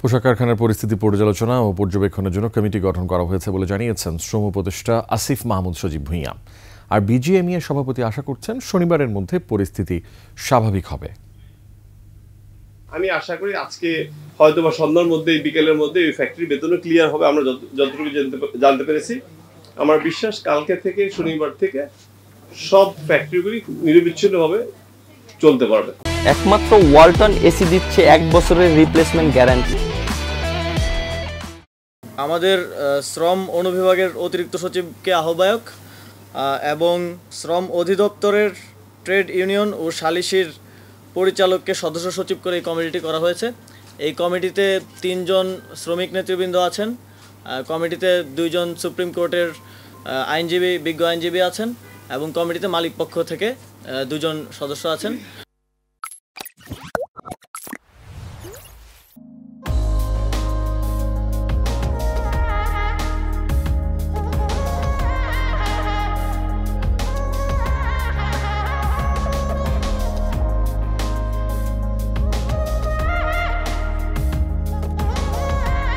পোশাক কারখানার পরিস্থিতি পর্যালোচনা ও পর্যবেক্ষণের জন্য কমিটি গঠন করা হয়েছে বলে জানিয়েছেন শ্রম উপদেষ্টা আসিফ মাহমুদ সজীব ভূঁইয়া। আর বিজিএমইএ সভাপতি আশা করছেন শনিবারের মধ্যে পরিস্থিতি স্বাভাবিক হবে। আমি আশা করি আজকে হয়তো বা সন্ধ্যার মধ্যে বিকেলের মধ্যে এই ফ্যাক্টরি বেতনও ক্লিয়ার হবে। আমরা যতটুকু জানতে পেরেছি, আমার বিশ্বাস কালকে থেকে শনিবার থেকে সব ফ্যাক্টরিগুলি নিরবিচ্ছিন্নভাবে চলতে পারবে। একমাত্র ওয়ালটন এসি দিচ্ছে 1 বছরের রিপ্লেসমেন্ট গ্যারান্টি। আমাদের শ্রম অনুবিভাগের অতিরিক্ত সচিবকে আহ্বায়ক এবং শ্রম অধিদপ্তরের ট্রেড ইউনিয়ন ও সালিসির পরিচালককে সদস্য সচিব করে এই কমিটিটি করা হয়েছে। এই কমিটিতে 3 জন শ্রমিক নেতৃবৃন্দ আছেন। কমিটিতে 2 জন সুপ্রিম কোর্টের বিজ্ঞ আইনজীবী আছেন এবং কমিটিতে মালিক পক্ষ থেকে 2 জন সদস্য আছেন।